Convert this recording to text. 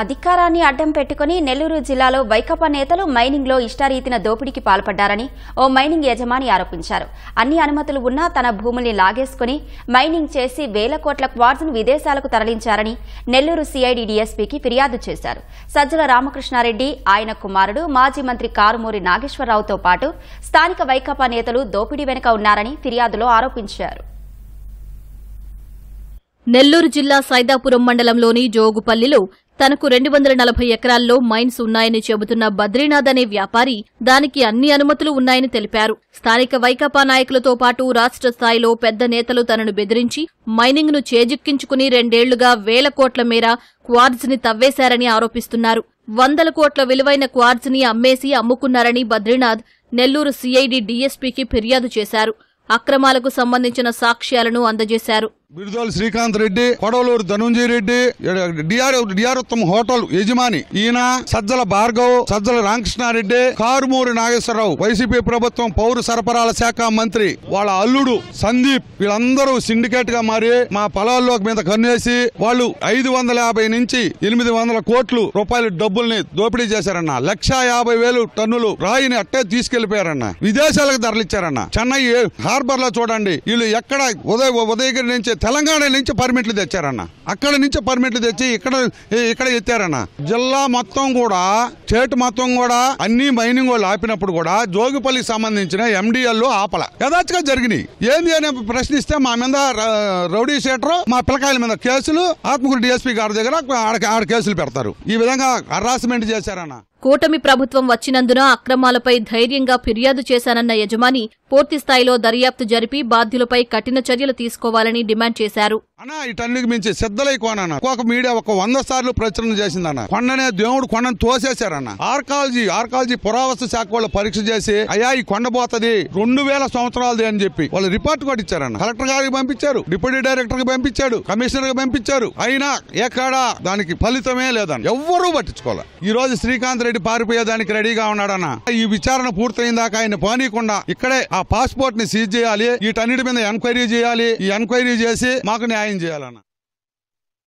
అధికారాన్ని అడ్డం పెట్టుకుని నెల్లూరు జిల్లాలో వైకాపా నేతలు మైనింగ్లో ఇష్టారీతిన దోపిడీకి పాల్పడ్డారని ఓ మైనింగ్ యజమాని ఆరోపించారు. అన్ని అనుమతులు ఉన్నా తన భూముల్ని లాగేసుకుని మైనింగ్ చేసి వేల కోట్ల క్వార్ట్స్ను విదేశాలకు తరలించారని నెల్లూరు సిఐడి డీఎస్పీకి ఫిర్యాదు చేశారు. సజ్జల రామకృష్ణారెడ్డి, ఆయన కుమారుడు మాజీ మంత్రి కారుమూరి నాగేశ్వరరావుతో పాటు స్థానిక వైకాపా నేతలు దోపిడీ వెనుక ఉన్నారని ఫిర్యాదులో ఆరోపించారు. నెల్లూరు జిల్లా సైదాపురం మండలంలోని జోగుపల్లిలో తనకు 240 ఎకరాల్లో మైన్స్ ఉన్నాయని చెబుతున్న బద్రీనాథ్ అనే వ్యాపారి దానికి అన్ని అనుమతులు ఉన్నాయని తెలిపారు. స్థానిక వైకాపా నాయకులతో పాటు రాష్ట్ర స్థాయిలో పెద్ద నేతలు తనను బెదిరించి మైనింగ్ ను చేజిక్కించుకుని 2 ఏళ్లుగా వేల కోట్ల మేర క్వార్ట్స్ ని తవ్వేశారని ఆరోపిస్తున్నారు. 100 కోట్ల విలువైన క్వార్ట్స్ ని అమ్మేసి అమ్ముకున్నారని బద్రీనాథ్ నెల్లూరు సిఐడి డీఎస్పీకి ఫిర్యాదు చేశారు. అక్రమాలకు సంబంధించిన సాక్ష్యాలను అందజేశారు. బిరుదోలు శ్రీకాంత్ రెడ్డి, కొడవలూరు ధనుంజయ రెడ్డి, డిఆర్ ఉత్తమ్ హోటల్ యజమాని ఈయన, సజ్జల భార్గవ్, సజ్జల రామకృష్ణారెడ్డి, కారుమూరి నాగేశ్వరరావు, వైసీపీ ప్రభుత్వం పౌర సరఫరాల శాఖ మంత్రి, వాళ్ళ అల్లుడు సందీప్, వీళ్ళందరూ సిండికేట్ గా మారి మా పొలాల్లో మీద కన్నేసి వాళ్ళు 550 నుంచి 800 కోట్ల రూపాయల డబ్బుల్ని దోపిడీ చేశారన్న. 1,50,000 టన్నులు రాయిని అట్టే తీసుకెళ్లిపోయారన్న, విదేశాలకు తరలిచ్చారన్న. చెన్నై హార్బర్ లో చూడండి, వీళ్ళు ఎక్కడ ఉదయగిరి నుంచి తెలంగాణ నుంచి పర్మిట్లు తెచ్చారన్న, అక్కడ నుంచి పర్మిట్లు తెచ్చి ఇక్కడ ఎత్తారన్న. జిల్లా మొత్తం కూడా, స్టేట్ మొత్తం కూడా అన్ని మైనింగ్ వాళ్ళు ఆపినప్పుడు కూడా జోగిపల్లికి సంబంధించిన ఎండిఎల్ ఆపల యథాచిగా జరిగినాయి. ఏంది అని ప్రశ్నిస్తే మా మీద రౌడీ షీటర్, మా పిల్లకాయల మీద కేసులు, ఆత్మకూరు డీఎస్పీ గారి దగ్గర ఆడ కేసులు పెడతారు. ఈ విధంగా హరాస్మెంట్ చేశారన్న. కూటమి ప్రభుత్వం వచ్చినందున అక్రమాలపై ధైర్యంగా ఫిర్యాదు చేశానన్న యజమాని పూర్తి స్థాయిలో దర్యాప్తు జరిపి బాధ్యులపై కఠిన చర్యలు తీసుకోవాలని డిమాండ్ చేశారు. అన్నా ఇటన్నికి మించి సిద్ధలై కోనన్న ఒక్కొక్క మీడియా 100 సార్లు ప్రచురణ చేసిందన్న. కొండనే దేవుడు కొండను తోసేశారన్న. ఆర్కాలజీ పురావస్తు శాఖ వాళ్ళు పరీక్ష చేసి అయ్యా ఈ కొండ పోతుంది 2000 సంవత్సరాలది అని చెప్పి వాళ్ళు రిపోర్ట్ కూడా ఇచ్చారన్న. కలెక్టర్ గారికి పంపించారు, డిప్యూటీ డైరెక్టర్ కి పంపించాడు, కమిషనర్ కి పంపించారు. అయినా ఎక్కడా దానికి ఫలితమే లేదన్న. ఎవ్వరూ పట్టించుకోవాలి. ఈ రోజు శ్రీకాంత్ రెడ్డి పారిపోయేదానికి రెడీగా ఉన్నాడన్న. ఈ విచారణ పూర్తయిన దాకా ఆయన పోనీయకుండా ఇక్కడే ఆ పాస్పోర్ట్ ని సీజ్ చేయాలి, వీటన్నిటి మీద ఎంక్వైరీ చేయాలి. ఈ ఎంక్వైరీ చేసి మాకు న్యాయం చేయాలన్న.